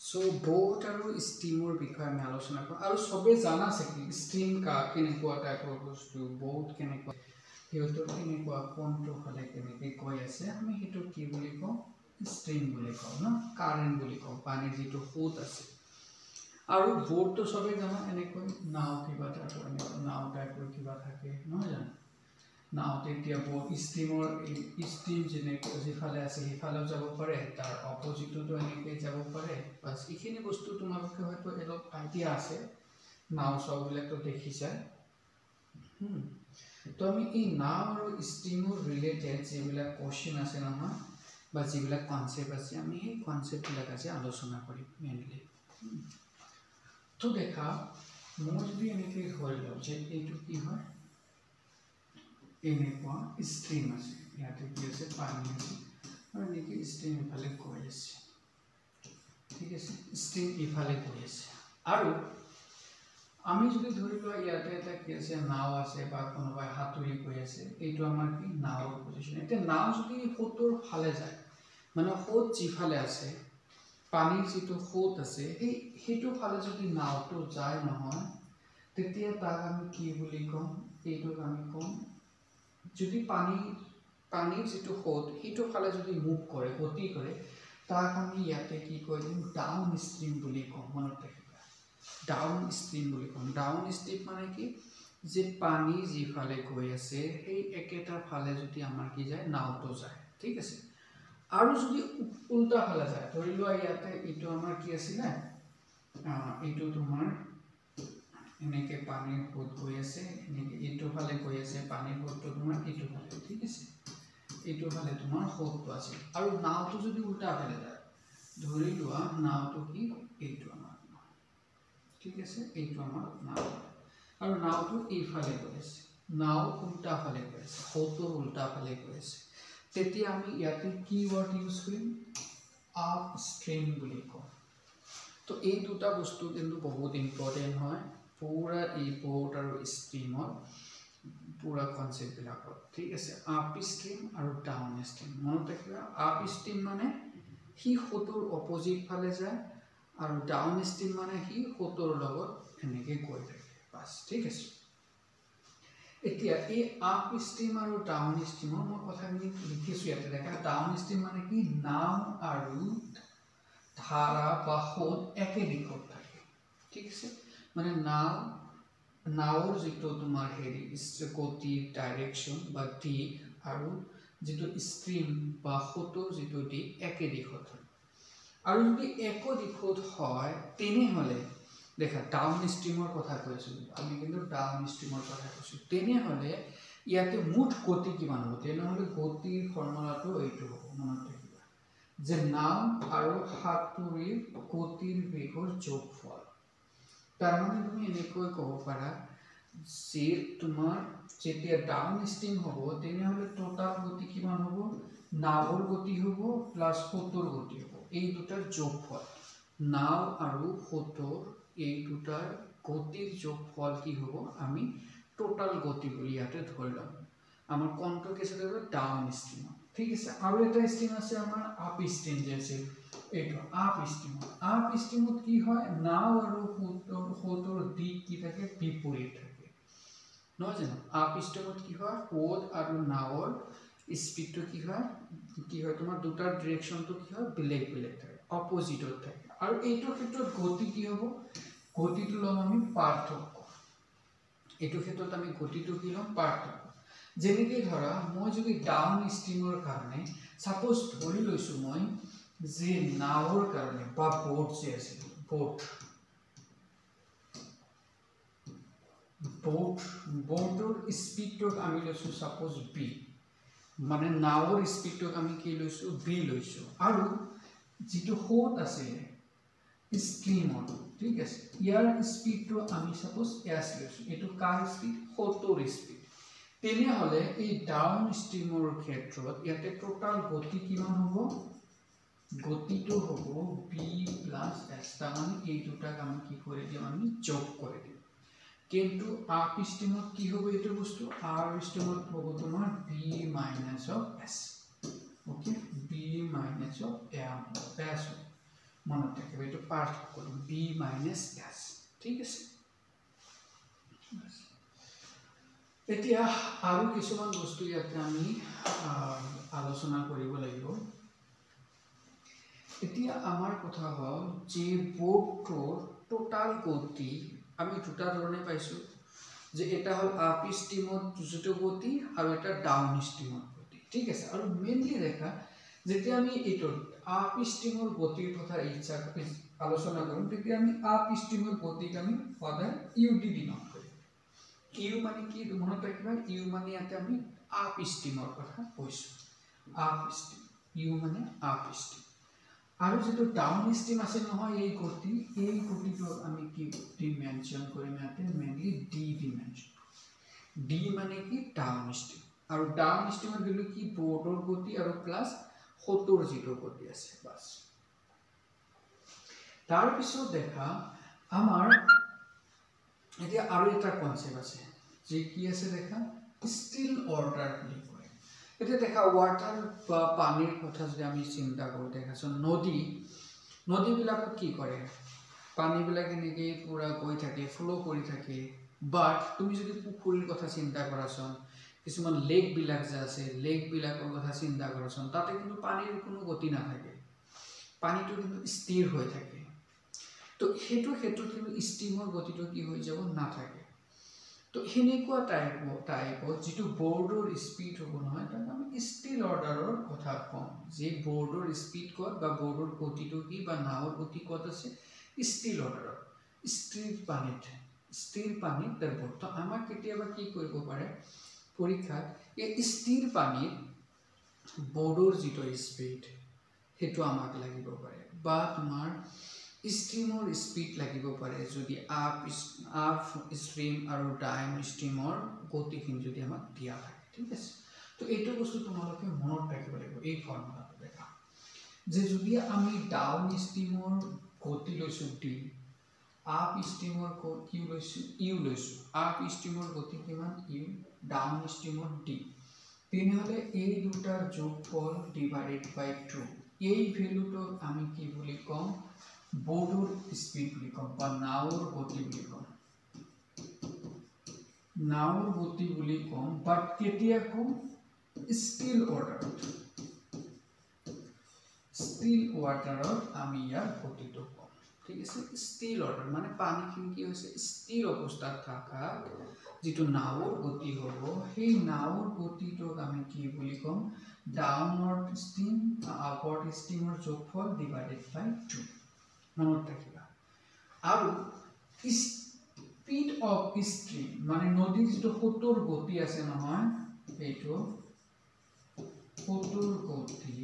So boat আৰু steamer বিষয়ে আমি আলোচনা কৰোঁ আৰু সবে জানা আছে কি steam কেনেকুৱা টাইপৰ বস্তু boat কেনেকুৱা হিউতৰ কেনেকুৱা কোনটো ফালে কেনেকৈ গৈ আছে আমি হেতু কি বুলি কওঁ steam বুলি কওঁ ন কাৰেন্ট বুলি কওঁ পানীৰ যিটো সোঁত আছে আৰু boat তো সবে জানা এনেকৈ নাও কিবা টাইপৰ নাও টাইপৰ কিবা থাকে নহয় জানো নাও তেতিয়া boat steamer steam যেনেকৈ যিফালে আছে সিফালেও যাব পাৰে তাৰ অপোজিটটো এনেকৈ যাব পাৰে বাস এইখিনি বস্তু তোমালোকে হয়তো অলপ আইডিয়া আছে নাও সববিলাকতো দেখিছা তো আমি এই নাও আৰু steamer ৰিলেটেড যিবিলাক কোশ্চেন আছে নহয় বা যিবিলাক কনসেপ্ট আছে আমি এই কনসেপ্টবিলাক আজি আলোচনা কৰিম মেইনলি তো দেখা মই যদি এনেকৈ ধৰি লওঁ যে এইটো কি হয় এনেকুৱা ষ্ট্ৰীম আছে ইয়াতে কি আছে পানী আছে আৰু এনেকৈ ষ্ট্ৰীম ইফালে গৈ আছে ঠিক আছে ষ্ট্ৰীম ইফালে গৈ আছে আৰু আমি যদি ধৰি লোৱা ইয়াতে এটা কি আছে নাও আছে বা কোনোবাই হাতুৰি গৈ আছে এইটো আমাৰ কি নাওৰ পজিশ্যন এতিয়া নাও যদি সোঁতৰ ফালে যায় মানে সোঁত যিফালে আছে পানীৰ যিটো সোঁত আছে সেইটো ফালে যদি নাওটো যায় নহয় তেতিয়া তাক আমি কি বুলি কওঁ এইটোক আমি কওঁ যদি পানীৰ যিটো সোঁত সেইটো ফালে যদি মুভ কৰে গতি কৰে তাক আমি ইয়াতে কি কৈ দিম ডাউন ষ্ট্ৰীম বুলি কওঁ মনত ৰাখিবা ডাউন ষ্ট্ৰীম বুলি কওঁ ডাউন ষ্ট্ৰীম মানে কি যে পানী যিফালে গৈ আছে সেই একেটা ফালে যদি আমাৰ কি যায় নাওটো যায় ঠিক আছে আৰু যদি উল্টা ফালে যায় ধৰি লোৱা ইয়াতে এইটো আমাৰ কি আছিল এইটো তোমাৰ এনেকৈ পানীৰ সোঁত গৈ আছে এনেকৈ এইটো ফালে গৈ আছে পানীৰ সোঁতটো তোমাৰ এইটো ফালে ঠিক আছে এইটো ফালে তোমাৰ সোঁতটো আছে আৰু নাওটো যদি উল্টা ফালে যায় ধৰি লোৱা নাওটো কি এইটো আমাৰ ঠিক আছে এইটো আমাৰ নাও আৰু নাওটো এইফালে গৈ আছে নাও উল্টা ফালে গৈ আছে সোঁতৰ উল্টা ফালে গৈ আছে তেতিয়া আমি ইয়াতে কি ৱৰ্ড ইউজ কৰিম আপ ষ্ট্ৰীম বুলি কওঁ তো এই দুটা বস্তু কিন্তু বহুত ইম্পৰ্টেণ্ট হয় পুৰা এই boat আৰু ষ্ট্ৰীমৰ পুৰা কনসেপ্টবিলাকত ঠিক আছে আপ ষ্ট্ৰীম আৰু ডাউন ষ্ট্ৰীম মনত ৰাখিবা আপ ষ্ট্ৰীম মানে সি সোঁতৰ অপোজিট ফালে যায় আৰু ডাউন ষ্ট্ৰীম মানে সি সোঁতৰ লগত এনেকৈ গৈ থাকে বাস ঠিক আছে এতিয়া এই আপ ষ্ট্ৰীম আৰু ডাউন ষ্ট্ৰীমৰ মই কথাখিনি লিখিছোঁ ইয়াতে দেখা ডাউন ষ্ট্ৰীম মানে কি নাও আৰু ধাৰা বা সোঁত একে দিশত থাকে ঠিক আছে মানে নাওৰ যিটো তোমাৰ হেৰি গতিৰ ডাইৰেকশ্যন বা দিশ আৰু যিটো ষ্ট্ৰীম বা সোঁতৰ যিটো দিশ একে দিশত হয় আৰু যদি একো দিশত হয় তেনেহ'লে দেখা ডাউন ষ্ট্ৰীমৰ কথা কৈছোঁ আমি কিন্তু ডাউন ষ্ট্ৰীমৰ কথা কৈছোঁ তেনেহ'লে ইয়াতে মুঠ গতি কিমান হ'ব তেনেহ'লে গতিৰ ফৰ্মুলাটো এইটো হ'ব মনত ৰাখিবা যে নাও আৰু সাঁতুৰিৰ গতিৰ বেগৰ যোগফল তাৰমানে তুমি এনেকৈ ক'ব পাৰা যে তোমাৰ যেতিয়া ডাউন ষ্ট্ৰীম হ'ব তেনেহ'লে টোটাল গতি কিমান হ'ব নাওৰ গতি হ'ব প্লাছ সোঁতৰ গতি হ'ব এই দুটাৰ যোগফল নাও আৰু সোঁতৰ এই দুটাৰ গতিৰ যোগফল কি হ'ব আমি টোটাল গতি বুলি ইয়াতে ধৰি ল'ম আমাৰ কোনটো কেছ হ'ব ডাউন ষ্ট্ৰীম ঠিক আছে আৰু এটা ষ্ট্ৰীম আছে আমাৰ আপ ষ্ট্ৰীম যে আছে এইটো আপ ষ্ট্ৰীমত কি হয় নাও আৰু সোঁতৰ দিশ কি থাকে বিপৰীত থাকে নহয় জানো আপ ষ্ট্ৰীমত কি হয় সোঁত আৰু নাওৰ স্পীডটো কি হয় তোমাৰ দুটাৰ ডিৰেকশ্যনটো কি হয় বেলেগ বেলেগ থাকে অপোজিটত থাকে আৰু এইটোৰ ক্ষেত্ৰত গতি কি হ'ব গতিটো ল'ম আমি পাৰ্থক্য এইটো ক্ষেত্ৰত আমি গতিটো কি ল'ম পাৰ্থক্য যেনেকৈ ধৰা মই যদি ডাউন ষ্ট্ৰীমৰ কাৰণে ছাপ'জ ধৰি লৈছোঁ মই যে নাওৰ কাৰণে বা boat যে আছিল boatৰ স্পীডটোক আমি লৈছোঁ ছাপ'জ b মানে নাওৰ স্পীডটোক আমি কি লৈছোঁ b লৈছোঁ আৰু যিটো সোঁত আছিলে ষ্ট্ৰীমৰ ঠিক আছে ইয়াৰ স্পীডটো আমি ছাপ'জ s লৈছোঁ এইটো কাৰ স্পীড সোঁতৰ স্পীড তেনেহ'লে এই ডাউন ষ্ট্ৰীমৰ ক্ষেত্ৰত ইয়াতে টোটাল গতি কিমান হ'ব গতিটো হ'ব b প্লাছ s তাৰমানে এই দুটাক আমি কি কৰি দিম আমি যোগ কৰি দিম কিন্তু আপ ষ্ট্ৰীমত কি হ'ব এইটো বস্তু আপ ষ্ট্ৰীমত হ'ব তোমাৰ b minus of s okay b minus of s মনত ৰাখিব এইটো পাৰ্থক্য কৰিম বি মাইনাছ এছ ঠিক আছে এতিয়া আৰু কিছুমান বস্তু ইয়াতে আমি আলোচনা কৰিব লাগিব এতিয়া আমাৰ কথা হ'ল যে বোৰ্ডটোৰ টোটাল গতি আমি দুটা ধৰণে পাইছো যে এটা হল আপ স্টিমত যিটো গতি আৰু এটা ডাউন স্টিমত গতি ঠিক আছে আৰু মেইনলি দেখা যেতিয়া আমি এইটো আপ স্টিমৰ গতিৰ কথা ইচ্ছা আলোচনা কৰিম তেতিয়া আমি আপ স্টিমৰ গতিক আমি সদায় ইউডি ডিনোট কৰিম ইউ মানে কি মনত ৰাখিবা ইউ মানে ইয়াতে আমি আপ স্টিমৰ কথা কৈছো আপ স্টিম ইউ মানে আপ স্টিম আৰু যেটো ডাউন স্টিম আছে নহয় এই গতিটো আমি কি গতি মেনশন কৰিম ইয়াতে মেইনলি ডি ডিমেনশন ডি মানে কি ডাউন স্টিম আৰু ডাউন স্টিমৰ ভ্যালু কি বোৰ্ডৰ গতি আৰু প্লাস 70 যেটো গতি আছে বাস তাৰ পিছত দেখা আমাৰ এতিয়া আৰু এটা কনসেপ্ট আছে যে কি আছে দেখা স্টিল অৰ্ডাৰ বুলি কয় এটা দেখা ওয়াটাৰ বা পানীৰ কথা যদি আমি চিন্তা কৰো দেখাছো নদী বিলাক কি কৰে পানী বিলাক এনেকে পুৰা গৈ থাকে ফ্লো কৰি থাকে বাট তুমি যদি পুখুৰীৰ কথা চিন্তা কৰাছন কিছুমান লেক বিলাক যে আছে লেক বিলাকৰ কথা চিন্তা কৰাছন তাতে কিন্তু পানীৰ কোনো গতি নাথাকে পানীটো কিন্তু স্থিৰ হৈ থাকে তো হেতু কিন্তু স্টিমৰ গতিটো কি হৈ যাব নাথাকে তো হেনেকুৱা টাইপৰ যেটো বোৰ্ডৰ স্পিড হ'ব নহয় তাক আমি স্টিল অৰ্ডাৰৰ কথা কম যে বোৰ্ডৰ স্পিড কত বা বোৰ্ডৰ গতিটো কি বা নাওৰ গতি কত আছে স্টিল অৰ্ডাৰৰ স্থিৰ পানীত তাৰ বৰ্ত আমাক কেতিয়াবা কি কৰিব পাৰে পৰীক্ষাত এই স্থিৰ পানীত বোৰ্ডৰ যেটো স্পিড হেতু আমাক লাগিব পাৰে বা তোমাৰ স্ট্रीমৰ স্পিড লাগিব পাৰে যদি আপ স্ট্रीम আৰু ডাউন স্ট্रीমৰ গতিখিনি যদি আমাক দিয়া থাকে ঠিক আছে তো এইটো বস্তু তোমালোকে মনত ৰাখিব লাগিব এই ফৰ্মুলাটো দেখা যে যদি আমি ডাউন স্ট্रीমৰ গতি লৈছো ডি আপ স্ট্रीমৰ গতি লৈছো ইউ লৈছো আপ স্ট্रीমৰ গতি কিমান ইউ ডাউন স্ট্रीমৰ ডি তেনেহলে এই দুটাৰ যোগফল ডিভাইডেড বাই 2 এই ভ্যালুটো আমি কি বুলি কম বোৰ্ডৰ স্পিড বুলি কম বা নাওৰ গতি বুলি কম বাট কেতিয়া কম স্টিল ওয়াটাৰত আমি ইয়াৰ গতিটো কম ঠিক আছে স্টিল অৰ্ডাৰ মানে পানীখিনি কি হৈছে স্থিৰ অৱস্থাত থকা যেটো নাওৰ গতি হ'ব সেই নাওৰ গতিটোক আমি কি বুলি কম ডাউনৱাৰ্ড স্ট্ৰীম আপৱাৰ্ড স্ট্ৰীমৰ যোগফল ডিভাইডেড বাই 2 মনত ৰাখিবা আৰু স্পিড অফ স্ট্ৰীম মানে নদীৰ যেটো সোঁতৰ গতি আছে নহয় এইটো সোঁতৰ গতি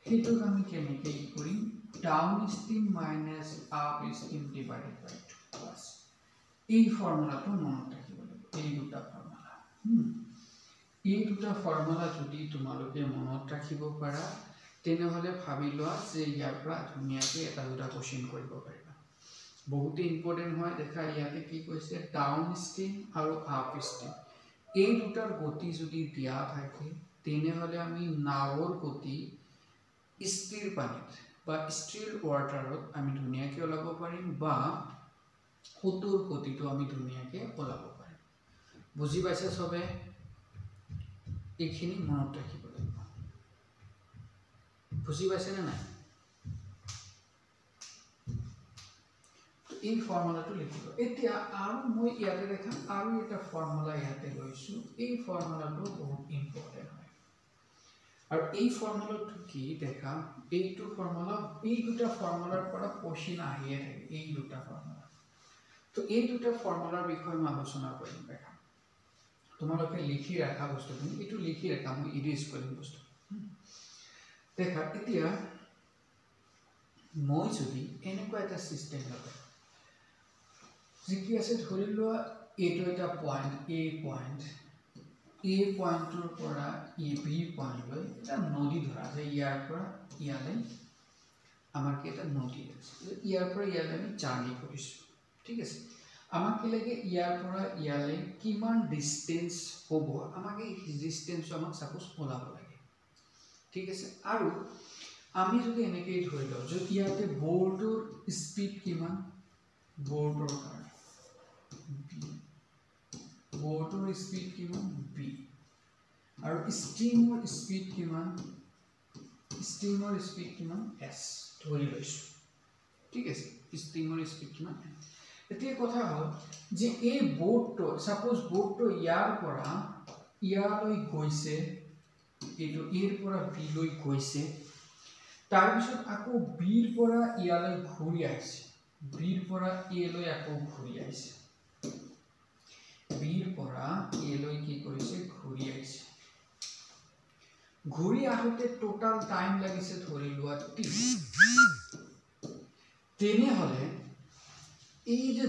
হেতুক আমি কেনেকৈ কৰিম ডাউন স্ট্ৰীম মাইনাস আপ স্ট্ৰীম ডিভাইডেড বাই 2 প্লাস এই ফৰ্মুলাটো মনত ৰাখিব লাগিব এই দুটা ফৰ্মুলা যদি তোমালোকে মনত ৰাখিব পাৰা তেনেহলে ভাবি লোৱা যে ইয়াৰ পৰা ধুনিয়াকৈ এটা দুটা কোশ্চেন কৰিব পাৰিবা বহুত ইম্পৰ্টেন্ট হয় দেখা ইয়াতে কি কৈছে ডাউন স্ট্ৰীম আৰু আপ স্ট্ৰীম এই দুটাৰ গতি যদি দিয়া থাকে তেনেহলে আমি নাওৰ গতি স্থিৰ পানীত বা স্থিৰ ওয়াটাৰত আমি ধুনিয়াকৈ ওলাব পাৰিম বা সোঁতৰ গতিটো আমি ধুনিয়াকৈ ওলাব পাৰিম বুজি পাইছে সবে এইখিনি মনত ৰাখিব লাগিব বুজি পাইছে না নাই এই ফৰ্মুলাটো লিখিব এতিয়া আৰু মই ইয়াতে দেখাম আৰু এটা ফৰ্মুলা ইয়াতে লৈছো এই ফৰ্মুলাটো বহুত ইম্পৰ্টেন্ট হয় আৰু এই ফৰ্মুলাটো কি দেখা এইটো ফৰ্মুলা এই দুটা ফৰ্মুলাৰ পৰা কোশ্চেন আহিয়ে থাকে এই দুটা ফৰ্মুলা তো এই দুটা ফৰ্মুলাৰ বিষয়ে মই আলোচনা কৰিম দেখা তোমালোকে লিখি ৰাখা বস্তুখিনি এইটো লিখি ৰাখা মই ইৰেজ কৰিম বস্তু দেখা এতিয়া মই যদি এনেকুৱা এটা সিস্টেম লগাই যে কি আছে ধৰি লোৱা এইটো এটা পয়েন্ট এ পয়েন্টৰ পৰা ই বি পয়েন্ট লৈ এটা নদী ধৰা যে ইয়াৰ পৰা ইয়ালৈ আমাৰ কি এটা নদী আছে ইয়াৰ পৰা ইয়ালৈ আমি জাৰ্নি কৰিছো ঠিক আছে আমাক কি লাগে ইয়াৰ পৰা ইয়ালৈ কিমান ডিসটেন্স হ'ব আমাক এই ডিসটেন্স আমাক সাপোজ ওলাব লাগে ঠিক আছে আৰু আমি যদি এনেকৈ ধৰি লওঁ যে ইয়াতে বৰ্ডৰ স্পীড কিমান বৰ্ডৰ কাৰণে বৰ্ডৰ স্পীড কিমান b আৰু ষ্টিমৰ স্পীড কিমান s ধৰি লৈছো ঠিক আছে ষ্টিমৰ স্পীড কিমান এতিয়া কথা হ'ল যে এই বৰ্ডটো সাপোজ বৰ্ডটো ইয়াৰ পৰা ইয়ালৈ গৈছে এইটো এৰ পৰা b লৈ গৈছে তাৰ পিছত আকৌ b ৰ পৰা ইয়ালৈ ঘূৰি আহিছে b ৰ পৰা a লৈ আকৌ ঘূৰি আহিছে b ৰ পৰা a লৈ কি কৰিছে ঘূৰি আহিছে ঘূৰি আহোতে টোটাল টাইম লাগিছে ধৰি লোৱা t তেনে হলে এই যে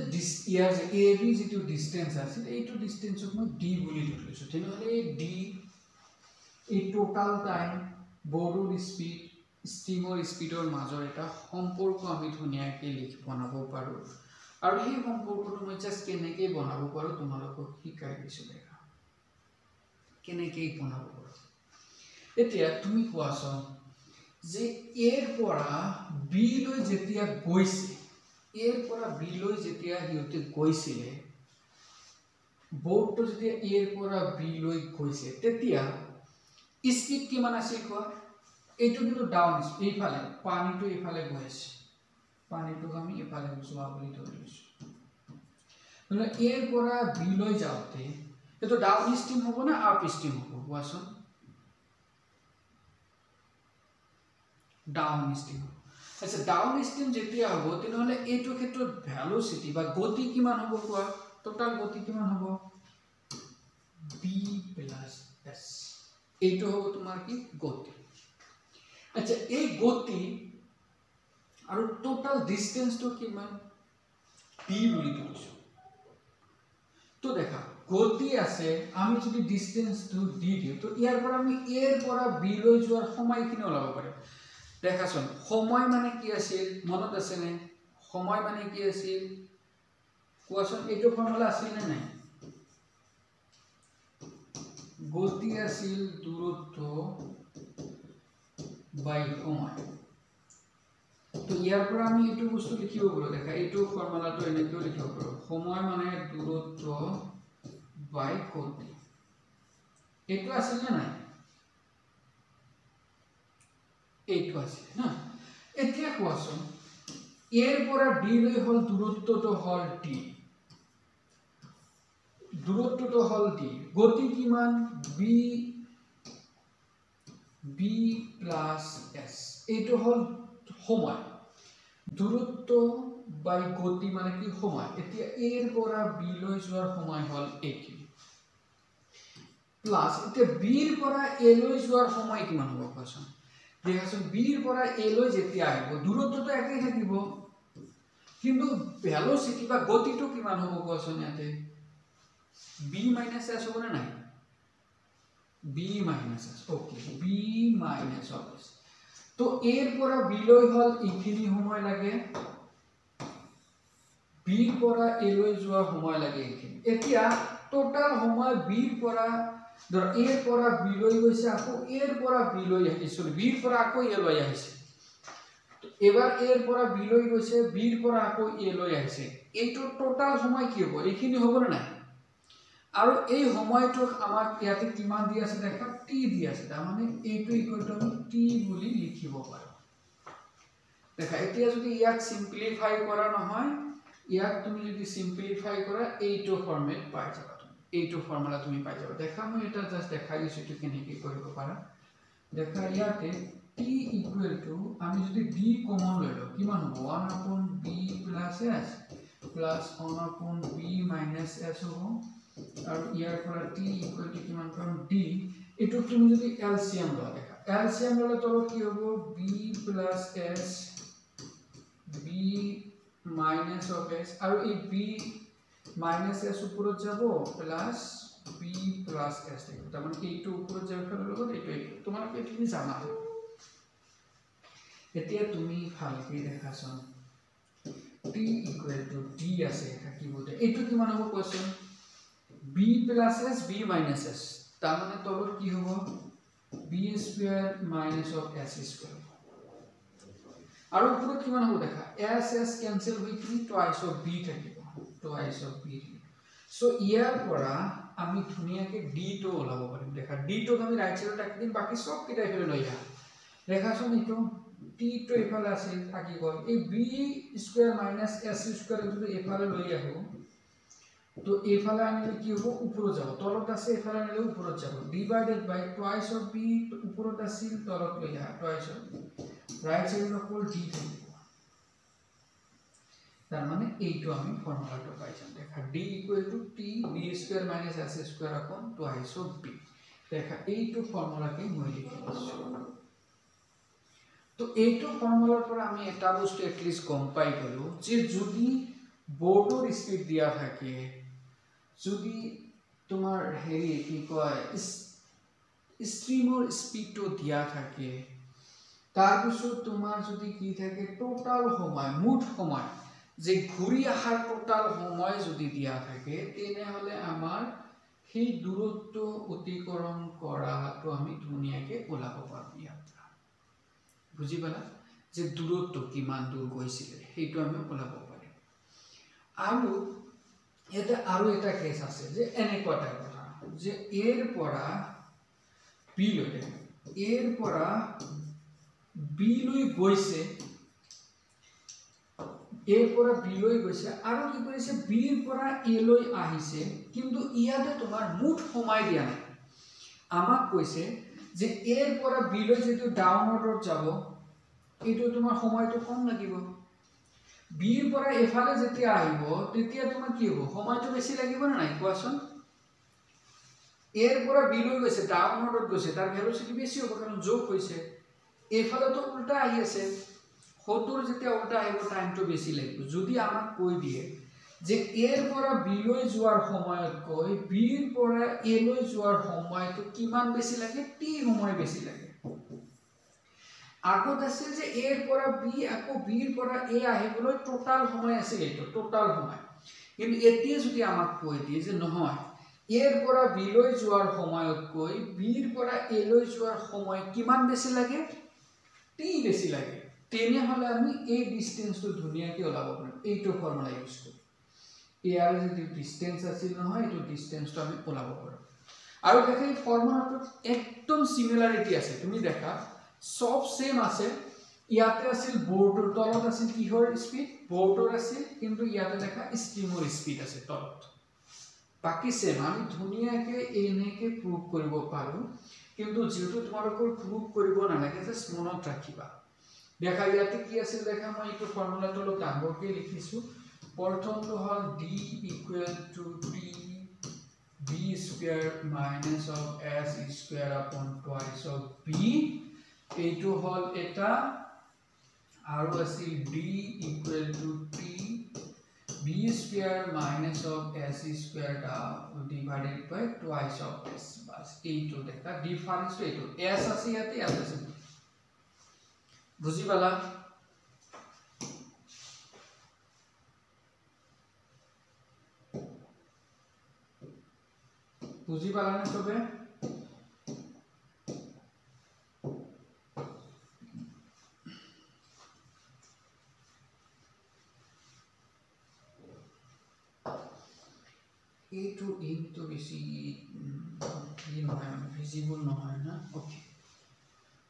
ইয়াৰ যে ab যেটো ডিসটেন্স আছে এইটো ডিসটেন্সক মই d বুলি ধৰিছো তেনে হলে এই d এই টোটাল টাইম বৰ্ডৰ স্পীড ষ্টিমৰ স্পীডৰ মাজৰ এটা সম্পৰ্ক আমি ধুনিয়াকৈ বনাব পাৰো আৰু এই সম্পৰ্কটো মই জাস্ট কেনেকৈ বনাব পাৰো তোমালোকক শিকাই দিছো দেখা কেনেকৈ বনাব পাৰো এতিয়া তুমি কোৱাছো যে এৰ পৰা b লৈ যেতিয়া গৈছে এৰ পৰা b লৈ যেতিয়া হিউতে গৈছিলে বৰ্ডটো যেতিয়া এৰ পৰা b লৈ গৈছে তেতিয়া স্পীড কিমান আছিল কোৱা এইটো কিন্তু ডাউন এইফালে পানীটো এইফালে গৈ আছে পানীটো আমি এইফালে যোৱা বুলি ধৰি লৈছো মানে এৰ পৰা b লৈ যাওঁতে এটো ডাউন ষ্ট্ৰীম হ'ব না আপ ষ্ট্ৰীম হ'ব কোৱাচোন ডাউন ষ্ট্ৰীম আচ্ছা ডাউন ষ্ট্ৰীম যেতিয়া হ'ব তেনেহলে এইটো ক্ষেত্ৰত ভেলোসিটি বা গতি কিমান হ'ব কোৱা টোটাল গতি কিমান হ'ব b + s এইটো হ'ব তোমাৰ কি গতি আচ্ছা এই গতি আৰু টোটাল ডিসটেন্সটো কিমান p বুলি ধৰিছো তো দেখা গতি আছে আমি যদি ডিসটেন্সটো দি দিও তো ইয়াৰ পৰা আমি এৰ পৰা b লৈ যোৱাৰ সময়খিনি ওলাব পাৰিম দেখাচোন সময় মানে কি আছিল মনত আছে নে সময় মানে কি আছিল কোৱাচোন এইটো ফৰ্মুলা আছিল নে নাই গতি আছিল দূৰত্ব বাই সময় তো ইয়াৰ পৰা আমি এইটো বস্তু লিখিব পাৰো দেখা এইটো ফৰ্মুলাটো এনেকৈ লিখিব পাৰো সময় মানে দূৰত্ব বাই গতি এইটো আছিল নে নাই এইটো আছে না এতিয়া কোৱাচোন এৰ পৰা d লৈ হল দূৰত্বটো হল t দূৰত্বটো হল d গতি কিমান b + s এইটো হল সময় দূৰত্ব বাই গতি মানে কি সময় এতিয়া এৰ পৰা b লৈ যোৱাৰ সময় হল এইখিনি প্লাস এতিয়া b ৰ পৰা a লৈ যোৱাৰ সময় কিমান হ'ব কোৱাচোন দেখাচোন b ৰ পৰা a লৈ যেতিয়া আহিব দূৰত্বটো একেই থাকিব কিন্তু ভেলোসিটি বা গতিটো কিমান হ'ব কোৱাচোন ইয়াতে b - s হ'ব না নাই b - s okay b - s তো এর পৰা b লৈ হল ইখিনি সময় লাগে b ৰ পৰা a লৈ যোৱা সময় লাগে ইখিনি এতিয়া টোটাল সময় b ৰ পৰা ধৰ a ৰ পৰা b লৈ গৈছে আকৌ a ৰ পৰা b লৈ আহিছে b ৰ পৰা আকৌ a লৈ আহিছে তো এবাৰ a ৰ পৰা b লৈ গৈছে b ৰ পৰা আকৌ a লৈ আহিছে এইটো টোটাল সময় কি হ'ব ইখিনি হ'ব না নাই আৰু এই সময়টো আমাক ইয়াতে কিমান দি আছে দেখা t দি আছে তাৰ মানে এইটো ইকুৱেল টু আমি t বুলি লিখিব পাৰো দেখা এতিয়া যদি ইয়াক সিম্পলিফাই কৰা নহয় ইয়াক তুমি যদি সিম্পলিফাই কৰা এইটো ফৰ্মেট পাই যাবা এইটো ফৰ্মুলা তুমি পাই যাবা দেখা মই এটা জাস্ট দেখাই দিছো এটো কেনেকৈ কৰিব পাৰা দেখা ইয়াতে t ইকুৱেল টু আমি যদি d কমন লৈ লও কিমান হ'ব 1/b + s plus 1/b - s হ'ব আৰু ইয়াৰ পৰা t ইকুৱেল টু কিমান পাম d এটো তুমি যদি এলসিএম লও দেখা এলসিএম ললে তলত কি হ'ব b + s b - s আৰু এই b - s উপৰত যাব প্লাস b + s দেখো তাৰ মানে এইটো উপৰত যাব ফেলৰ লগত এইটো তোমালোকে তুমি জানা এতিয়া তুমি ভালকৈ দেখাচোন t ইকুৱেল টু d আছে থাকিবতে এইটো কিমান হ'ব question b + s b - s তাৰ মানে তলত কি হ'ব b² - s²। আৰু ওপৰত কিমান হ'ব দেখা s s কেনসেল হৈ কি টুৱাইস অফ b থাকিব টুৱাইস অফ b সো ইয়াৰ পৰা আমি ধুনিয়াকে d টো ওলাব পাৰিম দেখা d টো আমি ৰাইট সাইডত ৰাখি দিম বাকি সব কিটা ইফালে লৈ যাম দেখাছোন ইটো t টো ইফালে আছে থাকি গল এই b square minus s square যদি ইফালে লৈ আহো তো ইফালে আনিলে কি হ'ব ওপৰত যাব তলত আছে ইফালে আনিলে ওপৰত যাব divided by twice of b ওপৰত আছিল তলত লৈ আহা টুৱাইস অফ ৰাইট সাইডৰ অকল d থাকিব তার মানে এইটো আমি ফর্মুলাটো পাইছাম দেখা d = t b square minus s square আপন টুৱাইস অফ b দেখা এইটো ফৰ্মুলাকে মই লিখি দিছো তো এইটো ফৰ্মুলাৰ পৰা আমি এটা বস্তু এটলিস্ট গম পাই গলো যে যদি বোৰ্ডৰ স্পিড দিয়া থাকে যদি তোমাৰ হেৰি কি কয় স্ট্ৰিমৰ স্পিডটো দিয়া থাকে তাৰ পিছত তোমাৰ যদি কি থাকে টোটাল সময় মুঠ সময় যে ঘূৰি আহাৰ টোটাল সময় যদি দিয়া থাকে তেনে হলে আমাৰ সেই দূৰত্ব অতিক্ৰম কৰাটো আমি ধুনিয়াকে ওলাব পাৰো ইয়াত বুজি পালা যে দূৰত্ব কিমান দূৰ গৈছিল সেইটো আমি ওলাব পাৰিম আৰু এটা কেছ আছে যে এনেকুৱা টাইপ কথা যে এৰ পৰা বি লৈ এৰ পৰা বি লৈ গৈছে এৰ পৰা বি লৈ গৈছে আৰু কি কৰিছে বিৰ পৰা এ লৈ আহিছে কিন্তু ইয়াতে তোমাৰ মুঠ সময় দিয়া নাই আমাক কৈছে যে এৰ পৰা বি লৈ যেটো ডাউনৱাৰ্ডত যাব এটো তোমাৰ সময়টো কম লাগিব বিৰ পৰা এফালে যেতিয়া আহিব তেতিয়া তোমাৰ কি হ'ব সময়টো বেছি লাগিব না নাই কোৱাচোন এৰ পৰা বি লৈ গৈছে ডাউনৱাৰ্ডত গৈছে তাৰ ভেলোচিটি বেছি হ'ব কাৰণ যোগ হৈছে এফালে তো উল্টা আহি আছে হতুৰ যেতিয়া উল্টা আহিব টাইমটো বেছি লাগিব যদি আমাক কৈ দিয়ে যে এৰ পৰা বি লৈ যোৱাৰ সময়ত কৈ বিৰ পৰা এ লৈ যোৱাৰ সময়টো কিমান বেছি লাগে টি সময় বেছি লাগে আগত আছিল যে এৰ পৰা বি আকৌ বিৰ পৰা এ আহিবলৈ টোটাল সময় আছে এইটো টোটাল সময় কিন্তু এতিয়া যদি আমাক কৈ দিয়ে যে নহয় এৰ পৰা বি লৈ যোৱাৰ সময়ত কৈ বিৰ পৰা এ লৈ যোৱাৰ সময় কিমান বেছি লাগে টি বেছি লাগে তেনে হলে আমি এই ডিসটেন্সটো ধুনিয়াকে ওলাব পাৰিম এইটো ফৰ্মুলা ইউজ কৰি ইয়াৰ যে ডিসটেন্স আছিল নহয় এইটো ডিসটেন্সটো আমি ওলাব পাৰিম আৰু দেখে এই ফৰ্মুলাটোত একদম সিমিলাৰিটি আছে তুমি দেখা সব সেম আছে ইয়াতে আছিল বোৰ্ডৰ তলত আছিল কিহৰ স্পিড বোৰ্ডৰ আছিল কিন্তু ইয়াতে দেখা স্ট্ৰিমৰ স্পিড আছে তলত বাকি সেম আমি ধুনিয়াকে এনেকে প্ৰুভ কৰিব পাৰো কিন্তু যেটো তোমালোকৰ প্ৰুভ কৰিব নালাগে জাস্ট মনত ৰাখিবা দেখা ইয়াতে কি আছিল দেখা মই এইটো ফৰ্মুলাটো অলপ ডাঙৰকে লিখিছো প্ৰথমটো হল d = t b square minus of s square upon twice of b এইটো হল এটা আৰু আছিল d = t b square minus of s square divided by twice of s বাস এইটো দেখা ডিফারেন্সটো এইটো s আছে ইয়াতে s আছে বুজি পালা না সবে এইটো ইনটো বেছি কি নহয় ভিজিবল নহয় না ওকে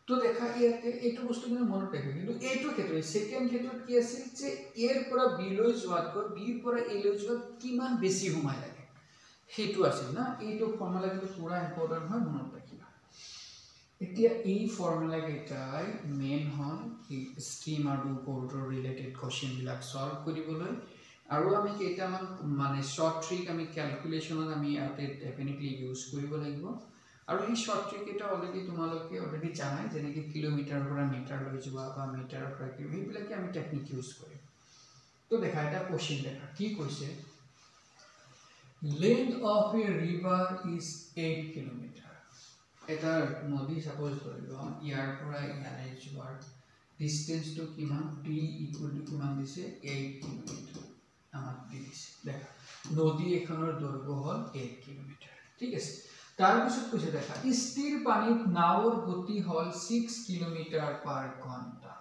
তো দেখা ইয়াতে এইটো বস্তু মানে মনত ৰাখিব কিন্তু এইটো ক্ষেত্ৰত সেকেন্ড ক্ষেত্ৰত কি আছিল যে এৰ পৰা বি লৈ যোৱাতকৈ বিৰ পৰা এ লৈ যোৱাত কিমান বেছি সময় লাগে হেতু আছিল না এইটো ফৰ্মুলা কিন্তু পুৰা ইম্পৰ্টেন্ট হয় মনত ৰাখিবা এতিয়া এই ফৰ্মুলা কেইটাই মেইন হল কি স্ট্ৰিম আৰু বোৰ্ডৰ ৰিলেটেড কোৱেশ্চন বিলাক সলভ কৰিবলৈ আৰু আমি কেইটামান মানে শৰ্ট ট্ৰিক আমি ক্যালকুলেশনত আমি ইয়াতে ডেফিনেটলি ইউজ কৰিব লাগিব আৰু এই শৰ্ট ট্ৰিক এটা অলৰেডি তোমালোকে অলৰেডি জানাই যেনেকৈ কিলোমিটাৰৰ পৰা মিটাৰ লৈ যোৱা বা মিটাৰৰ পৰা কিলোমিটাৰলৈকে আমি টেকনিক ইউজ কৰিম তো দেখা এটা কোৱেশ্চন দেখা কি কৈছে length of a river is 8 kilometer এটা নদী সাপোজ ধৰিলো ইয়াৰ পৰা ইয়ালে যোৱাৰ ডিসটেন্স তো কিমান d = কিমান দিছে 8 কিলোমিটাৰ আমাক দিছে দেখা নদী এখনৰ দৈৰ্ঘ্য হল 8 কিলোমিটাৰ ঠিক আছে তাৰ পিছত কৈছে দেখা স্থিৰ পানীত নাওৰ গতি হল 6 কিলোমিটাৰ পাৰ ঘণ্টা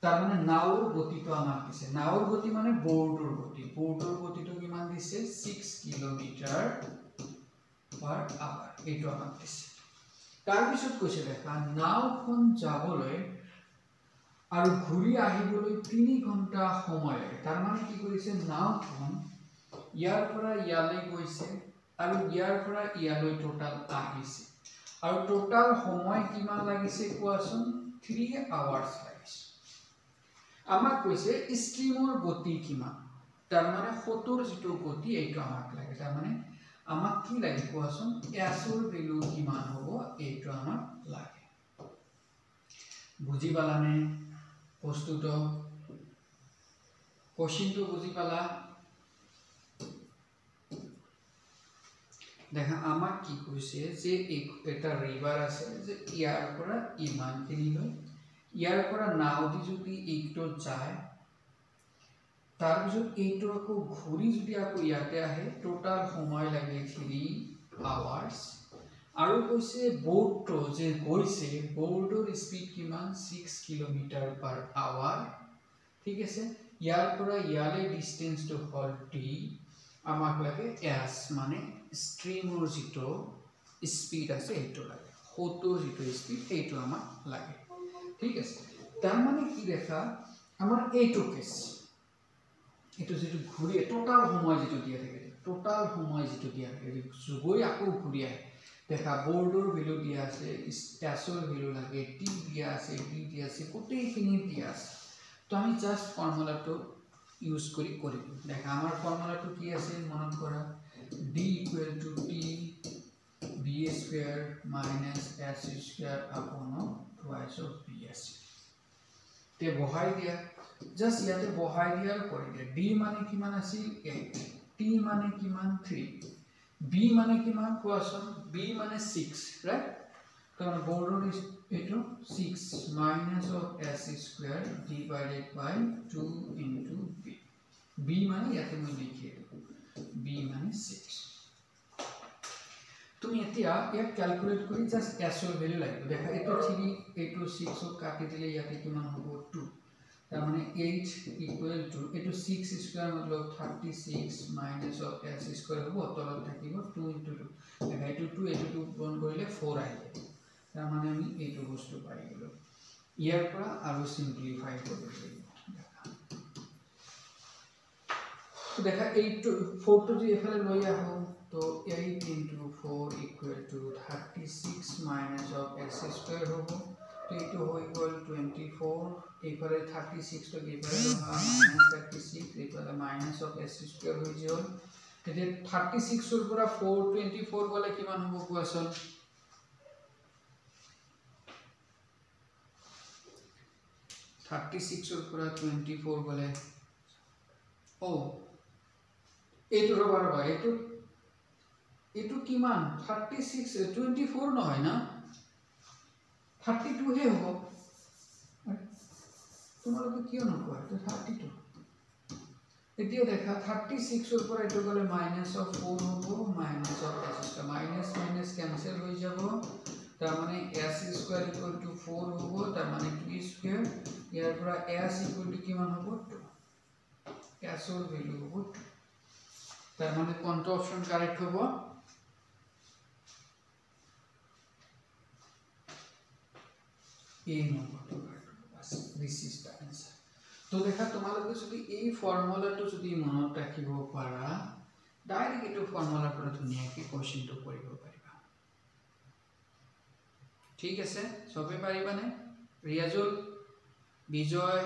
তাৰ মানে নাওৰ গতিটো আমাক দিছে নাওৰ গতি মানে বোৰ্ডৰ গতিটো কিমান দিছে 6 কিলোমিটাৰ পাৰ আৱাৰ এইটো আমাক দিছে তাৰ পিছত কৈছে দেখা নাওখন যাবলৈ আৰু ঘূৰি আহিবলৈ 3 ঘণ্টা সময় লাগে তাৰ মানে কি কৰিছে নাওখন ইয়াৰ পৰা ইয়ালৈ গৈছে আৰু ইয়াৰ পৰা ইয়ালৈ টোটাল আহিছে আৰু টোটাল সময় কিমান লাগিছে কোৱাচোন 3 আৱাৰ্স লাগিছে আমাক কৈছে স্ট্ৰিমৰ গতি কিমান তাৰ মানে ফটোৰ যেটো গতি এইটো আমাক লাগে তাৰ মানে আমাক কি লাগে কোৱাচোন এছৰ ভ্যালু কিমান হ'ব এইটো আমাক লাগে বুজি পালানে বস্তুটো কোশ্চেনটো বুজি পালা দেখা আমাক কি কৈছে যে এটা ৰিভাৰ আছে যে ইয়াৰ পৰা ইমান খিনি লৈ ইয়াৰ পৰা নাও দি যদি এইটো যায় তাৰ পিছত এইটো আকৌ ঘূৰি যদি আকৌ ইয়াতে আহে টোটাল সময় লাগে 3 আৱাৰ্স আৰু কৈছে বোৰ্ডটো যে গৈছে বোৰ্ডৰ স্পীড কিমান 6 কিলোমিটাৰ পাৰ আৱাৰ ঠিক আছে ইয়াৰ পৰা ইয়ালে ডিসটেন্সটো হল t আমাক লাগে s মানে স্ট্ৰিমৰ যেটো স্পীড আছে এইটো লাগে ফটোৰ যেটো স্পীড এইটো আমাক লাগে ঠিক আছে তাৰ মানে কি দেখা আমাৰ এইটো কেস এটো যেটো ঘুৰি টোটাল সময় যেটো দিয়া থাকে টোটাল সময় যেটো দিয়া থাকে গৈ আকৌ ঘুৰি আহে দেখা বোৰ্ডৰ ভ্যালু দিয়া আছে স্টেচৰ ভ্যালু লাগে টি দিয়া আছে ডি দিয়া আছে গোটেইখিনি দিয়া আছে তো আমি জাস্ট ফর্মুলাটো ইউজ কৰি দেখা আমাৰ ফৰ্মুলাটো কি আছে মনত কৰা d equal to t b square minus s square upon twice of bs তে বহাই দিয়া জাস্ট ইয়াতে বহাই দিয়াৰ কৰি দিয়া d মানে কিমান আছিল 8 t মানে কিমান 3 b মানে কিমান কোৱাচোন b মানে 6 ৰাইট কাৰণ বোৰ্ডৰ এটো 6 minus of s square divided by 2 into b b মানে ইয়াতে মই লিখি দিও b মানে 6 তুমি এতিয়া এক ক্যালকুলেট কৰি জাস্ট s এর ভ্যালু লাগিব দেখা এটো 3 এটো 6 ক কাটি দিলে ইয়াতে কিমান হ'ব 2 তার মানে 8 equal to এটো 6 স্কয়ার মতলব 36 minus of s square হ'ব তলত থাকিব 2 into 2 দেখা এটো 2 এটো 2 গুণ কৰিলে 4 আহিব তাৰ মানে আমি এইটো বস্তু পাই গলো ইয়াৰ পৰা আৰু সিম্পলিফাই কৰিব লাগিব তো দেখা 8 4 টো যে এফালে লৈ আহো তো 8 into 4 equal to 36 minus of s square হ'ব তো এটো হৈ গল 24 এফালে 36 তো এফালে minus 36 এফালে minus of s square হৈ গল তেতে 36 ৰ পৰা 424 গলে কিমান হ'ব কোৱাচোন 36 ৰ পৰা 24 গলে ও এটো ৰবাৰ বা এটো কিমান 36 24 নহয় না 32 হে হ'ব তোমালোকে কিয় নকয় তো 32 এতিয়া দেখা 36 ৰ পৰা এটো গলে মাইনাস অফ 4 হ'ব minus of s minus minus cancel হৈ যাব তার মানে s স্কয়ার ইকুয়াল টু 4 হ'ব তার মানে 2 স্কয়ার ইয়াৰ পৰা s ইকুয়াল টু কিমান হ'ব 2 s এর ভ্যালু হ'ব 2 তার মানে কোনটো অপশন কারেক্ট হ'ব a নম্বৰটো কারেক্ট হ'ব বাস দিস ইজ দা आंसर তো দেখা তোমালোকে যদি এই ফর্মুলাটো যদি মনত ৰাখিব পাৰা ডাইৰেক্ট এটো ফৰ্মুলাৰ পৰা ধুনীয়াকৈ কোৱেশ্চনটো কৰিব পাৰিবা ঠিক আছে সবে পাৰিবানে ৰিয়াজুল বিজয়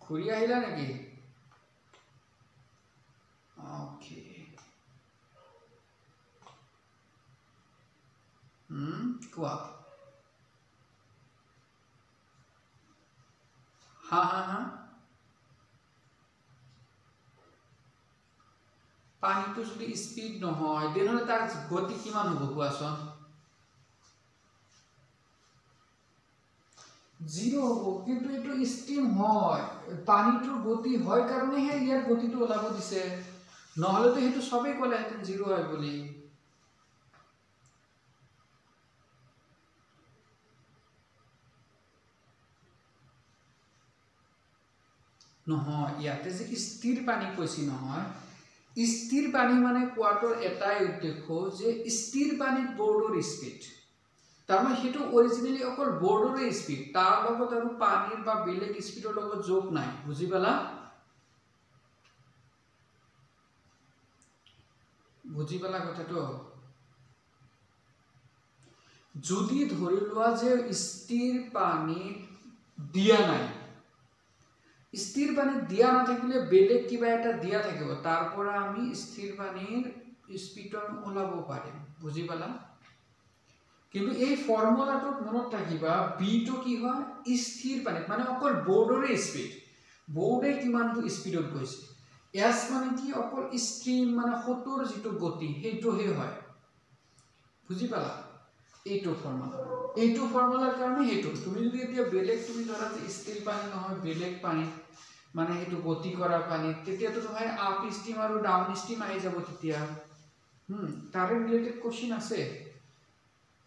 ঘুৰি আহিলা নেকি ওকে কোৱা হা পানীটো যদি স্পিড নহয় তেনেহলে তাৰ গতি কিমান হ'ব কোৱাচোন 0 হ'ব কিন্তু এটো স্টিম হয় পানীটোৰ গতি হয় কাৰণে হে ইয়াৰ গতিটো ওলাব দিছে নহলে তো হেতু সবে কলে হেতু 0 হয় বুলি নহয় ইয়াতে যে স্থিৰ পানী কৈছি নহয় স্থিৰ পানী মানে কোৱাটোৰ এটাই উদ্দেশ্য যে স্থিৰ পানীত বৰ্ডৰ স্পীড তাৰমানে হেতু অৰিজিনালি অকল বৰ্ডৰ স্পীড তাৰ লগত আৰু পানীৰ বা বেলেগ স্পীডৰ লগত যোগ নাই বুজি পালা কথাটো যদি ধৰি লোৱা যে স্থিৰ পানী দিয়া নাই স্থিৰ পানী দিয়া না থাকিলে বেলেগ কিবা এটা দিয়া থাকিব তাৰ পৰা আমি স্থিৰ পানীৰ স্পীড ওলাব পাৰিম বুজি পালা কিন্তু এই ফৰ্মুলাটো মনত ৰাখিবা বি টো কি হয় স্থিৰ পানীত মানে অকল বৰ্ডৰে স্পীড বৰ্ডে কিমানটো স্পীডত গৈছে এস মানে কি অকল ষ্ট্ৰীম মানে হতৰ যেটো গতি হেইটোহে হয় বুজি পালা এইটো ফৰ্মুলাৰ কাৰণে হেইটো তুমি যদি এতিয়া বেলেগ তুমি ধৰা যে স্থিৰ পানী নহয় বেলেগ পানী মানে হেতু গতি কৰা পানী তেতিয়া তো হয় আপ ষ্ট্ৰীম আৰু ডাউন ষ্ট্ৰীম আহি যাব তেতিয়া তাৰে ৰিলেটেড কোশ্চেন আছে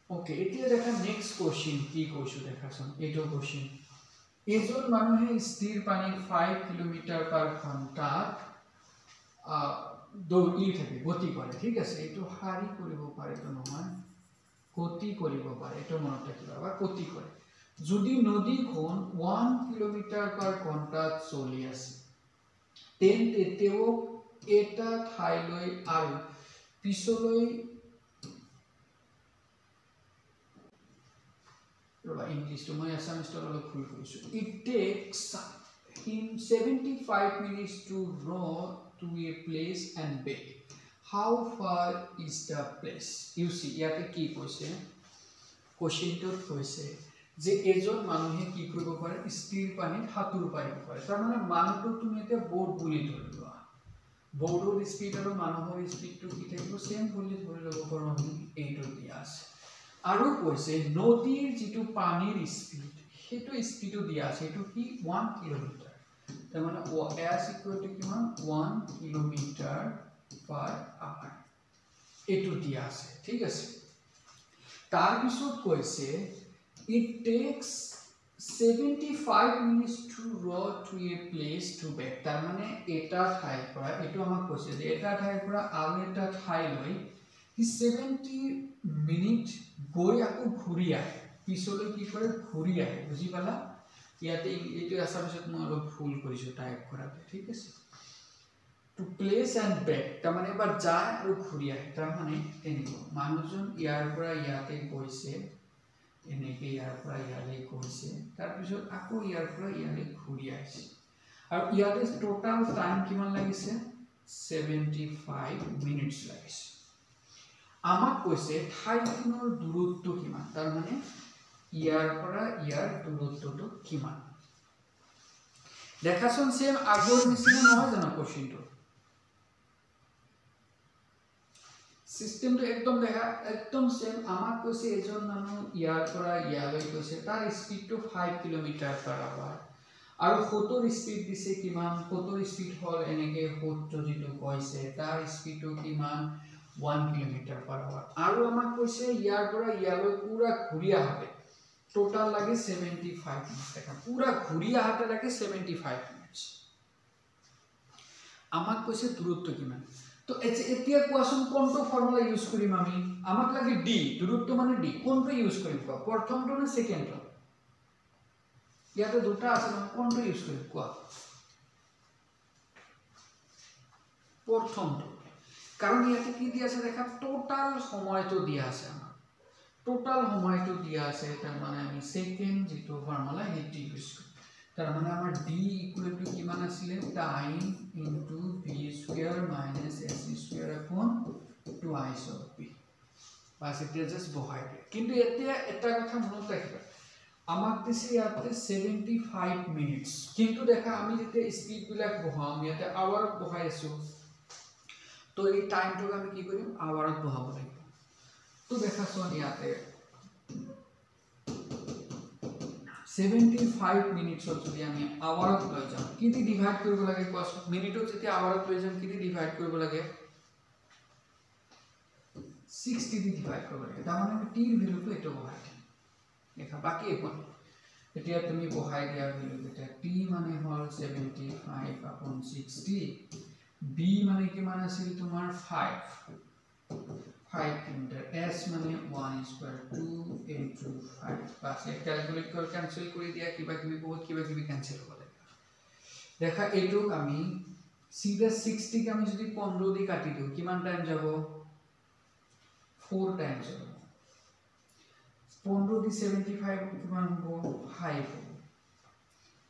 ওকে এতিয়া দেখা নেক্সট কোশ্চেন কি কৈছো দেখাছন এইটো কোশ্চেন এজন মানুহে স্থিৰ পানীত 5 কিলোমিটাৰ পাৰ ঘণ্টাত দৌৰি থাকে গতি কৰে ঠিক আছে এইটো হাৰি কৰিব পাৰে তো নহয় গতি কৰিব পাৰে এইটো মনত ৰাখিবা বা গতি কৰে যদি নদীখন 1 কিলোমিটাৰ পাৰ ঘণ্টাত চলি আছে তেন্তে তেও এটা ঠাইলৈ আৰু পিছলৈ ৰবা ইংলিশটো মই আসামিজটো অলপ ভুল কৰিছো it takes him 75 minutes to row to a place and back how far is the place you see ইয়াতে কি কৈছে কোশ্চেনটোত কৈছে যে এজন মানুহে কি কৰিব পাৰে স্থিৰ পানীত সাঁতুৰ পাৰিব পাৰে তাৰ মানে মানুহটো তুমি এটা বোট বুলি ধৰি লোৱা বোটৰ স্পীড আৰু মানুহৰ স্পীডটো কি থাকিব সেম বুলি ধৰি ল'ব পাৰো আমি এইটো দিয়া আছে আৰু কৈছে নদীৰ যেটো পানীৰ স্পীড হেতু স্পীডটো দিয়া আছে এটো কি 1 কিলোমিটাৰ তাৰ মানে s কিমান 1 কিলোমিটাৰ পাৰ আৱাৰ এটো দিয়া আছে ঠিক আছে তাৰ পিছত কৈছে it takes 75 minutes to row to a place to back তাৰ মানে এটা ঠাইৰ পৰা এটো আমাক কৈছে যে এটা ঠাইৰ পৰা আৰু এটা ঠাইলৈ 70 মিনিট গৈ আকৌ ঘূৰি আহে পিছলৈ কি কৰে ঘূৰি আহে বুজি পালা ইয়াতে এইটো আসামিজত মই অলপ ভুল কৰিছো টাইপ কৰাতে ঠিক আছে to place and back তাৰ মানে এবাৰ যায় আৰু ঘূৰি আহে তাৰ মানে এনেকুৱা মানুহজন ইয়াৰ পৰা ইয়াতে গৈছে এনেকে ইয়াৰ পৰা ইয়ালে গৈছে তাৰ পিছত আকৌ ইয়াৰ পৰা ইয়ালে ঘূৰি আহিছে আৰু ইয়াতে টোটাল টাইম কিমান লাগিছে 75 মিনিটস লাগিছে আমাক কৈছে ঠাইখনৰ দূৰত্ব কিমান তাৰ মানে ইয়াৰ পৰা ইয়াৰ দূৰত্বটো কিমান দেখাছন সেম আগৰ নিচিনা নহয় জানো কোশ্চেনটো সিস্টেমটো একদম দেখা একদম সেম আমাক কৈছে এজন মানুহ ইয়াৰ পৰা ইয়ালৈ গৈছে তাৰ স্পীডটো 5 কিলোমিটাৰ পাৰ আৱাৰ আৰু ফটোৰ স্পীড দিছে কিমান ফটোৰ স্পীড হল এনেকে ফটো যেটো কৈছে তাৰ স্পীডটো কিমান 1 কিলোমিটাৰ পাৰ আৱাৰ আৰু আমাক কৈছে ইয়াৰ পৰা ইয়ালৈ পুৰা ঘূৰি আহাতে টোটাল লাগে 75 মিনিট দেখা পুৰা ঘূৰি আহাতে লাগে 75 মিনিট আমাক কৈছে দূৰত্ব কিমান তো এতিয়া কোৱাচোন কোনটো ফৰ্মুলা ইউজ কৰিম আমি আমাক লাগে ডি দূৰত্ব মানে ডি কোনটো ইউজ কৰিম কোৱা প্ৰথমটো নে সেকেন্ডটো ইয়াতে দুটা আছে না কোনটো ইউজ কৰিম কোৱা প্ৰথমটো কাৰণ ইয়াতে কি দিয়া আছে দেখা টোটাল সময়টো দিয়া আছে আমাৰ টোটাল সময়টো দিয়া আছে তাৰ মানে আমি সেকেন্ড যেটো ফৰ্মুলা হেটি ইউজ কৰিম তাৰ মানে আমাৰ d ইকুৱেল টু কিমান আছিল time into v square minus s square আপন টুৱাইস অফ v বাস এটা জাস্ট বহাই দিয়ে কিন্তু এতিয়া এটা কথা মনত ৰাখিবা আমাক দিছে ইয়াতে 75 মিনিটস কিন্তু দেখা আমি যেতিয়া স্পিড বিলাক বহাম ইয়াতে আৱাৰ বহাই আছো তো এই টাইমটো আমি কি কৰিম আৱাৰত বহাব লাগিব তো দেখাছোন ইয়াতে 75 মিনিটস যদি আমি আৱাৰত লৈ যাম কি দি ডিভাইড কৰিব লাগে কোৱা মিনিটত যেতিয়া আৱাৰত লৈ যাম কি দি ডিভাইড কৰিব লাগে 60 দি ডিভাইড কৰিব লাগে তাৰ মানে টি ৰ ভ্যালুটো এটো বহাই দেখা বাকি একো এতিয়া তুমি বহাই দিয়া ভ্যালু এটা t মানে হল 75 upon 60 b মানে কিমান আছিল তোমাৰ 5 কিলোমিটাৰ s মানে 1 স্কয়াৰ 2 into 5 বাস এক ক্যালকুলেট কৰি ক্যান্সেল কৰি দিয়া কিবা কিবি বহুত কিবা কিবি ক্যান্সেল হ'ব লাগে দেখা এইটোক আমি सीधा 60 কে আমি যদি 15 দি কাটি দিও কিমান টাইম যাব 4 টাইমস যাব 15 দি 75 কিমান হ'ব 5 হ'ব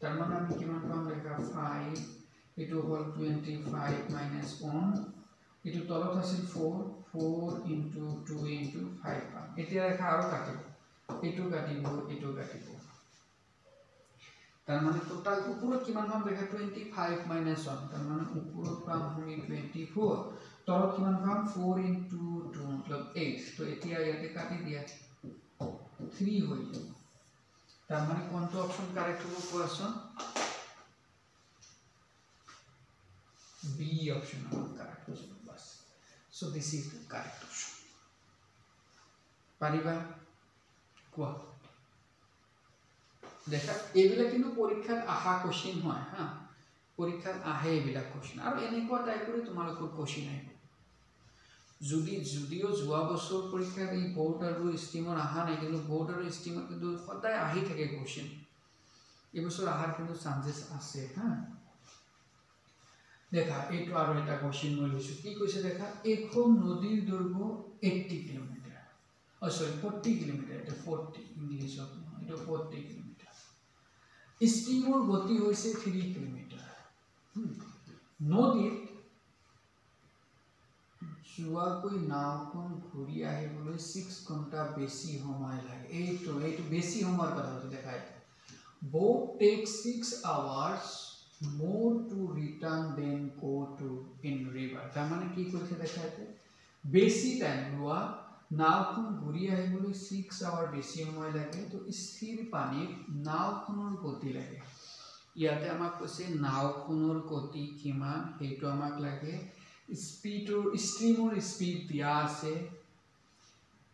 তাৰ মানে আমি কিমান পাম দেখা 5 এটো হল 25 minus 1 এটো তলত আছিল 4 into 2 into 5 পাম এতিয়া ৰেখা আৰু কাটিব এটো কাটিব তার মানে টোটাল উপরে কিমান পাম দেখা 25 minus 1 তার মানে উপরে পাম আমি 24 তলত কিমান পাম 4 into 2 मतलब 8 তো এতিয়া ইয়াতে কাটি দিয়া 3 হৈ যাব তার মানে কোনটো অপশন কারেক্ট হ'ব কোৱাচোন বি অপশন কারেক্ট হ'ব বাস so this is the correct option পারিবা কোৱা দেখা এইবিলা কিন্তু পৰীক্ষাত আহা কোশ্চেন হয় হা পৰীক্ষাত আহে এইবিলা কোশ্চেন আৰু এনেকুৱা টাইপৰ তোমালোকৰ কোশ্চেন আহিব যদিও যোৱা বছৰ পৰীক্ষাত এই বোৰ্ড আৰু ষ্টিমৰ আহা নাই কিন্তু বোৰ্ড আৰু ষ্টিমৰ কিন্তু সদায় আহি থাকে কোশ্চেন এই বছৰ আহাৰ কিন্তু চান্সেস আছে হা দেখা এইটো আৰু এটা কোশ্চেন মই লৈছো কি কৈছে দেখা এখন নদীৰ দৈৰ্ঘ্য 80 কিলোমিটাৰ সৰি 40 কিলোমিটাৰ এটা 40 ইংলিছত এটা 40 কিলোমিটাৰ স্টিমৰ গতি হৈছে 3 কিলোমিটাৰ নদীত যোৱাকৈ নাওখন ঘূৰি আহিবলৈ 6 ঘণ্টা বেছি সময় লাগে এইটো বেছি সময়ৰ কথা দেখায় boat takes 6 hours more to return than go to in river তাৰ মানে কি কৈছে দেখাইতে বেছি টাইম লোৱা নাওখন ঘূৰি আহিবলৈ 6 আৱাৰ বেছি সময় লাগে তো স্থিৰ পানীত নাওখনৰ গতি লাগে ইয়াতে আমাক কৈছে নাওখনৰ গতি কিমান হেতু আমাক লাগে স্পিডৰ ষ্ট্ৰীমৰ স্পিড দিয়া আছে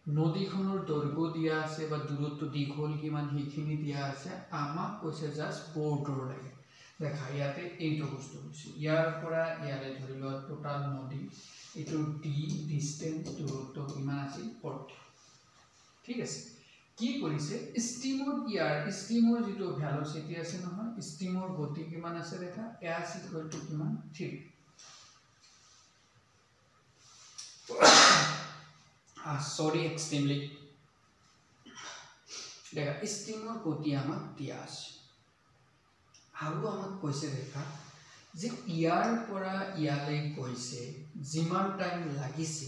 নদীখনৰ দৈৰ্ঘ্য দিয়া আছে বা দূৰত্ব দীঘল কিমান হেখিনি দিয়া আছে আমাক কৈছে জাস্ট বৰ্ডৰ লাগে দেখা ইয়াতে এইটো বস্তু কৈছে ইয়াৰ পৰা ইয়ালে ধৰি লোৱা টোটাল নদী এটো ডি ডিসটেন্স দূৰত্ব কিমান আছে 40 ঠিক আছে কি কৰিছে ষ্ট্ৰীমৰ যেটো ভেলোচিটি আছে নহয় ষ্ট্ৰীমৰ গতি কিমান আছে দেখা s = কিমান 3 sorry extremely দেখা ষ্ট্ৰীমৰ গতি আমাক দিয়া আছে আৰু আমাক কৈছে দেখা যে ইয়াৰ পৰা ইয়ালে গৈছে জিমান টাইম লাগিছে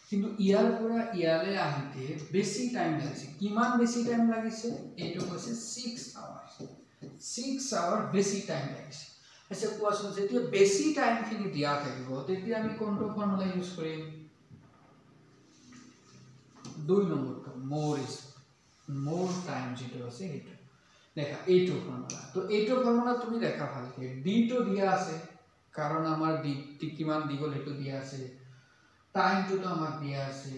কিন্তু ইয়াৰ পৰা ইয়ালে আহিতে বেছি টাইম লাগিছে কিমান বেছি টাইম লাগিছে এইটো কৈছে 6 আৱাৰ্স 6 আৱাৰ বেছি টাইম লাগিছে আছে কোৱাচোন যেতিয়া বেছি টাইম খিনি দিয়া থাকিব তেতিয়া আমি কোনটো ফৰ্মুলা ইউজ কৰিম 2 নম্বৰটো more time যেটো আছে সেইটো দেখা এইটো ফৰ্মুলা তো এইটো ফৰ্মুলা তুমি দেখা ভালকে d টো দিয়া আছে কাৰণ আমাৰ d কিমান দিগল হেতু দিয়া আছে টাইম টো আমাক দিয়া আছে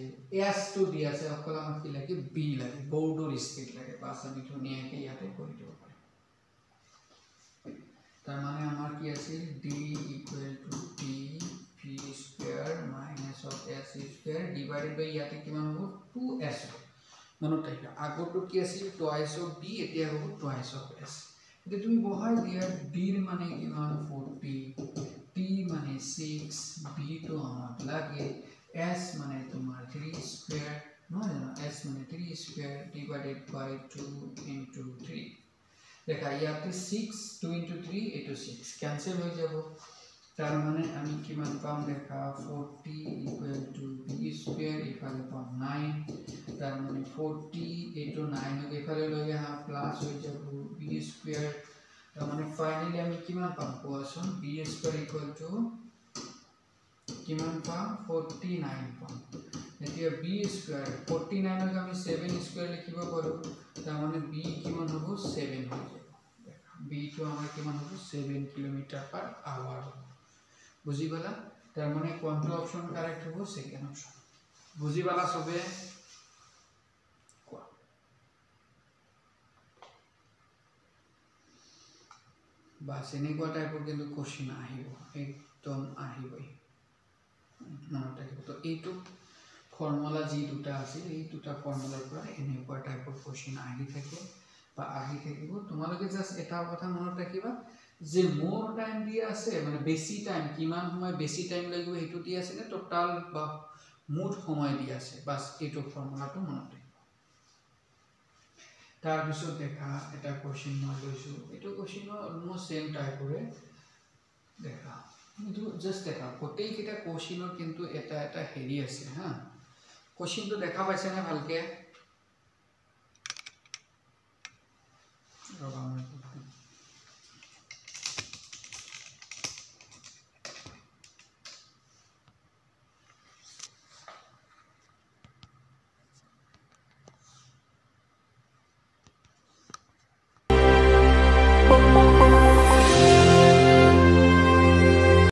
s টো দিয়া আছে অকল আমাক কি লাগে b লাগে বৰ্ডৰ স্পিড লাগে বাস আমি ধুনিয়াকে ইয়াতে কৰি দিব পাৰিম তাৰ মানে আমাৰ কি আছে d = t v² - of s² divided by ইয়াতে কিমান হ'ব 2s মনত ৰাখিবা আগৰটো কি আছিল twice of d এতিয়া হ'ব twice of s এতিয়া তুমি বহাই দিয়া d ৰ মানে কিমান 40 t মানে 6 b তো আমাক লাগে s মানে তোমাৰ 3 স্কয়াৰ নহয় জানো s মানে 3 স্কয়াৰ divided by 2 into 3 দেখা ইয়াতে 6 2 into 3 এটো 6 ক্যান্সেল হৈ যাব তার মানে আমি কিমান পাম দেখা 40 = b² ইফালে পাম 9 তার মানে 40 এটো 9 ইফালে লগে হা প্লাস হৈ যাব b² তার মানে ফাইনালি আমি কিমান পাম কোৱাচোন b² কিমান পাম 49 পাম এতিয়া b² 49 ক আমি 7² লিখিব পাৰো তার মানে b কিমান হ'ব 7 হৈ যাব দেখা b তো আমাৰ কিমান হ'ব 7 km/h বুজি পালা তাৰ মানে কোনটো অপচন কাৰেক্ট হ'ব সেকেন্ড অপচন বুজি পালা সবে কোৱা বাস এনেকুৱা টাইপৰ কিন্তু কোশ্চিন আহিব, একদম আহিবই মনত ৰাখিব। তো এইটো ফৰ্মুলা যি দুটা আছিল এই দুটা ফৰ্মুলাৰ পৰা এনেকুৱা টাইপৰ কোশ্চিন আহি থাকে বা আহি থাকিব। তোমালোকে জাষ্ট এটা কথা মনত ৰাখিবা যে মোৰ টাইম দিয়া আছে, মানে বেছি টাইম কিমান সময় বেছি টাইম লাগিব সেইটো দিয়া আছে নে টোটাল বা মুঠ সময় দিয়া আছে, বাস এইটো ফৰ্মুলাটো মনত ৰাখিব। তাৰপিছত দেখা এটা কোশ্চিন মই লৈছোঁ, এইটো কোশ্চিনৰ অলমষ্ট সেম টাইপৰে দেখা, কিন্তু জাষ্ট দেখা গোটেইকেইটা কোশ্চিনৰ কিন্তু এটা এটা হেৰি আছে হা। কোশ্চিনটো দেখা পাইছেনে ভালকে? ৰবা মই